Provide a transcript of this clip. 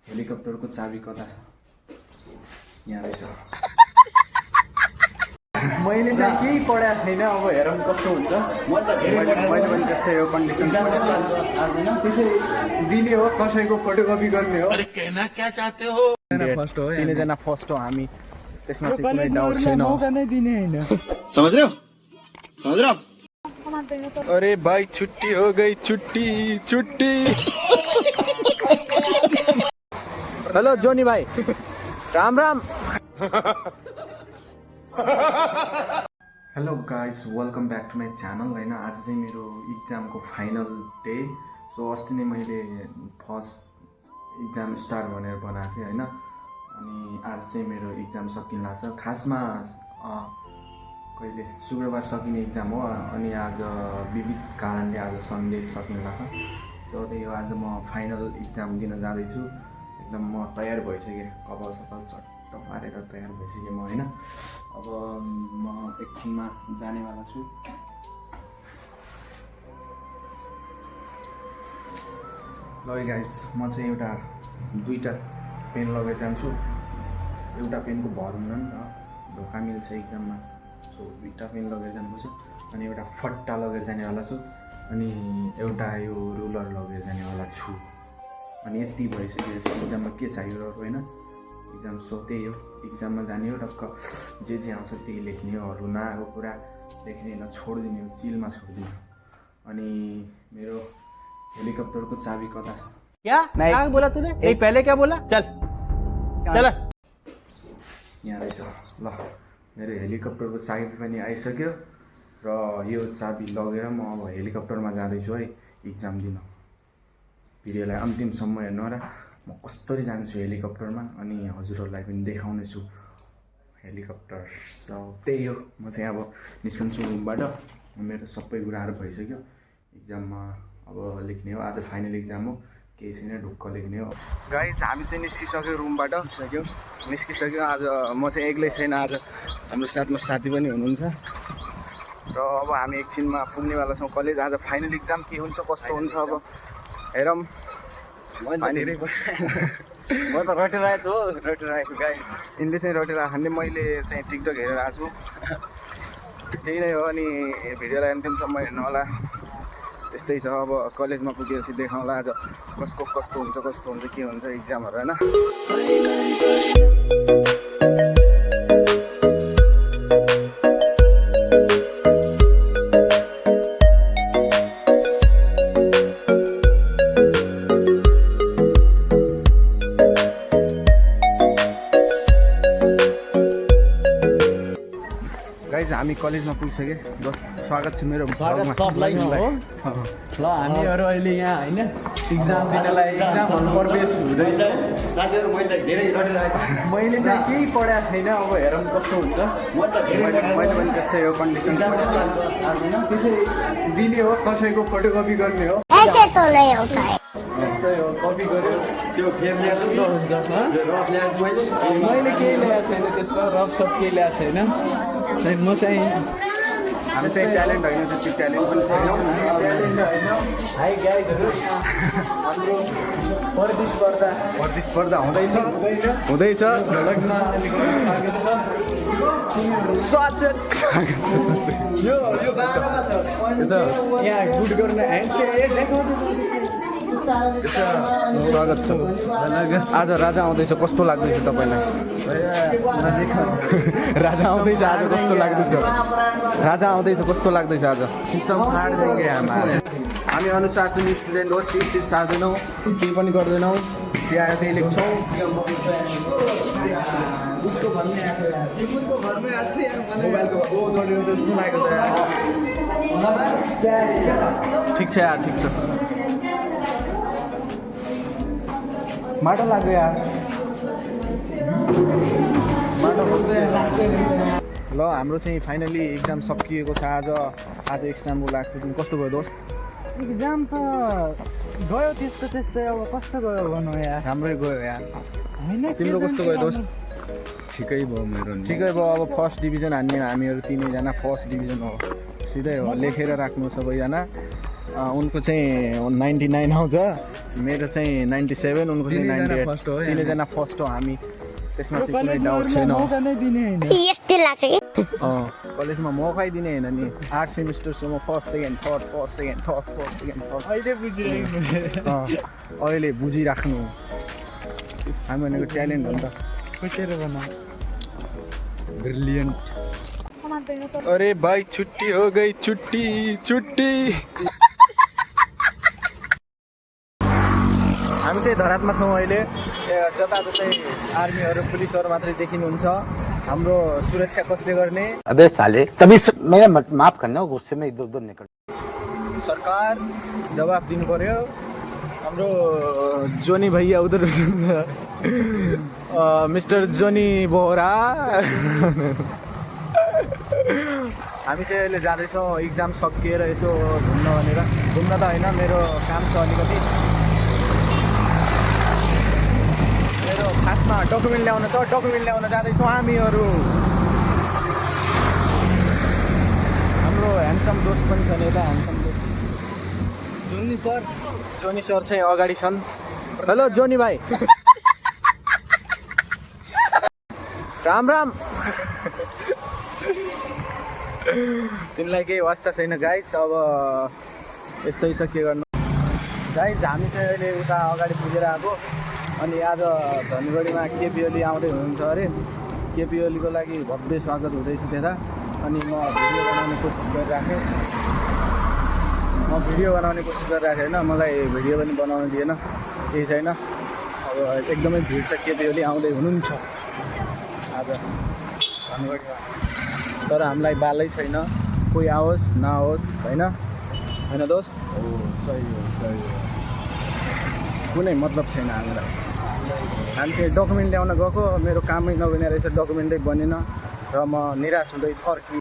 हेलिकप्टरको चाबी कता छ? यहाँ रहेछ। मैले चाहिँ केही पढाएको छैन, अब हेरौँ कस्तो हुन्छ। मैले पनि त्यस्तै हो कन्डिसन। त्यसै दिने हो, कसैको फोटोकपी गर्ने हो। फर्स्ट हो, तिनैजना फर्स्ट हो हामी, त्यसमा चाहिँ कुनै डाउट छैन। समझ रहे हो? समझ रहे हो? अरे भाई छुट्टी हो गई, छुट्टी छुट्टी। हेलो जोनी भाइ, Ram Ram. Hello guys, welcome back to my channel. होइन, आज चाहिँ मेरो इक्जामको फाइनल डे। सो अस्ति नै मैले फर्स्ट इक्जाम स्टार भनेर बनाएको थिएँ होइन। अनि आज चाहिँ मेरो इक्जाम सकिन लाग्छ। खासमा कहिले शुक्रबार सकिने इक्जाम हो। अनि आज विविध कारणले आज सन्डे सकिन लाग्छ। सो त्यही हो, आज म फाइनल इक्जाम दिन जाँदैछु। एकदम म तयार भइसकेँ, कपाल सपाल चट्ट पारेर तयार भइसकेँ म होइन। अब म एकछिनमा जानेवाला छु। ल गाइज, म चाहिँ दुईवटा पेन लगेर जान्छु। एउटा पेनको भर हुन्न नि त, धोका मिल्छ इक्जाममा। सो दुईवटा पेन लगेर जानुपर्छ। अनि एउटा फट्टा लगेर जानेवाला छु। अनि एउटा यो रुलर लगेर जानेवाला छु। अनि यति भइसकेपछि इक्जाममा के चाहियो र होइन। इक्जाम सो त्यही हो, इक्जाममा जाने हो, टक्क जे आउँछ त्यही लेख्ने हो। अरू नआएको कुरा लेख्ने होइन, छोडिदिने हो, चिलमा छोडिदिने हो। अनि मेरो हेलिकप्टरको चाबी कता छ? क्या बोला तूने? नहीं पहले क्या बोला? चल चल। यहाँ रहेछ। ल, मेरो हेलिकप्टरको चाबी पनि आइसक्यो र यो चाबी लगेर म अब हेलिकप्टरमा जाँदैछु है इक्जाम दिन। भिडियोलाई अन्तिमसम्म हेर्नु र म कसरी जान्छु हेलिकप्टरमा, अनि हजुरहरूलाई पनि देखाउने छु हेलिकप्टर। सो त्यही हो, म चाहिँ अब निस्कन्छु रुमबाट। मेरो सबै कुराहरू भइसक्यो। इक्जाममा अब लेख्ने हो, आज फाइनल इक्जाम हो, केही छैन, ढुक्क लेख्ने हो। गाइज, हामी चाहिँ निस्किसक्यो रुमबाट, निस्किसक्यो। आज म चाहिँ एक्लै छैन, आज हाम्रो साथमा साथी पनि हुनुहुन्छ। र अब हामी एकछिनमा पुग्नेवाला छौँ कलेज। आज फाइनल इक्जाम के हुन्छ कस्तो हुन्छ अब हेरौँ। म त रटिरहेको छु गाइज। यिनले चाहिँ रटिरहेको खाने, मैले चाहिँ टिकटक हेरेर आएको छु। त्यही नै हो। अनि भिडियोलाई अन्तिमसम्म हेर्नु होला। त्यस्तै छ, अब कलेजमा पुगेपछि देखाउँला आज कस्तो हुन्छ के हुन्छ इक्जामहरू होइन। हामी कलेजमा पुगिसक्यो। बस स्वागत छ मेरो भ्लगमा। ल हामीहरू अहिले यहाँ होइन इक्जाम दिनलाई इक्जामहरू प्रवेश हुँदैछ। मैले चाहिँ केही पढाएको छैन, अब हेरौँ कस्तो हुन्छ। मैले पनि त्यस्तै हो कन्डिसन। त्यसै दिने हो, कसैको फोटोकपी गर्ने हो। त्यस्तै हो, कपी गर्यो त्यो फेर ल्याएको हुन्छ। मैले केही ल्याएको छैन, त्यस्तो रफ सब केही ल्याएको छैन। म चाहिँ हामी चाहिँ ट्यालेन्ट होइन, त्यति ट्यालेन्ट पनि छैन। हाई गाइजहरू, हाम्रो प्रतिस्पर्धा हुँदैछ। ढोलकमा अलिकति स्वागत छ। यो बाटोमा छ यहाँ गुड गर्न ह्यान्ड स्वागत छ। आज राजा आउँदैछ, कस्तो लाग्दैछ तपाईँलाई? राजा आउँदैछ आज, कस्तो लाग्दैछ आज? सिस्टम फाड देंगे हामी अनुशासनी स्टुडेन्ट हो, चिट सार्दैनौँ, केही पनि गर्दैनौँ, जे आयो त्यही लेख्छौँ। ठिक छ यार, ठिक छ। माटो लाग्यो यार, ल हाम्रो चाहिँ फाइनली इक्जाम सकिएको छ। आज इक्जाम लाग्छ। कस्तो भयो दोस्त? इक्जाम त गयो त्यस्तै, अब कस्तो गयो भनौँ यार। राम्रै गयो यार होइन। तिम्रो कस्तो गयो दोस्त? ठिकै भयो मेरो। ठिकै भयो। अब फर्स्ट डिभिजन हामीहरू तिनैजना फर्स्ट डिभिजन हो, सिधै हो। लेखेर राख्नु सबैजना। उनको चाहिँ 99 आउँछ, मेरो चाहिँ 97, उनको चाहिँ 98। फर्स्ट हो तिनैजना फर्स्ट हो हामी, त्यसमा चाहिँ कुनै डाउट छैन। यस्तै लाग्छ कि कलेजमा मौकै दिने होइन नि, 8 सेमिस्टरसम्म first second third first second third first second third अहिले बुझिराख्नु हामी भनेको ट्यालेन्ट हो नि त। ब्रिलियन्ट। अरे भाइ छुट्टी हो गई, छुट्टी छुट्टी। हामी चाहिँ धरातमा छौँ अहिले, जताततै आर्मीहरू पुलिसहरू मात्रै देखिनुहुन्छ। हाम्रो सुरक्षा कसले गर्ने? अबे साले तभी मेरा माफ करना, गुस्से में इधर उधर निकल। सरकार जवाब दिनु पर्यो। हाम्रो जोनी भैया उधर मिस्टर जोनी बोहरा। हामी चाहिँ अहिले जाँदैछौँ इक्जाम सकिएर यसो घुम्न भनेर। घुम्न त होइन, मेरो काम छ अलिकति, मेरो खासमा डकुमेन्ट ल्याउन छ। डकुमेन्ट ल्याउन जाँदैछौँ हामीहरू। हाम्रो ह्यान्डसम दोस्त पनि छ नि यता, ह्यान्डसम दोस्त जोनी सर चाहिँ अगाडि छन्। हेलो जोनी भाइ, राम राम। तिमीलाई केही वास्ता छैन गाइज, अब यस्तै छ, के गर्नु गाइज। हामी चाहिँ अहिले उता अगाडि पुगेर आएको, अनि आज धनगढीमा केपी ओली आउँदै हुनुहुन्छ अरे। केपी ओलीको लागि भव्य स्वागत हुँदैछ त्यता। अनि म भिडियो बनाउने कोसिस गरिराखेँ होइन, मलाई भिडियो पनि बनाउनु दिएन, केही छैन। अब एकदमै भिड छ, केपी ओली आउँदै हुनुहुन्छ आज धनगढीमा। तर हामीलाई बालै छैन, कोही आओस् नआओस् होइन, होइन दोस्त? सही हो। कुनै मतलब छैन हामीलाई। हामी चाहिँ डकुमेन्ट ल्याउन गएको, मेरो कामै नबने रहेछ, डकुमेन्टै बनेन र म निराश हुँदै फर्किँदै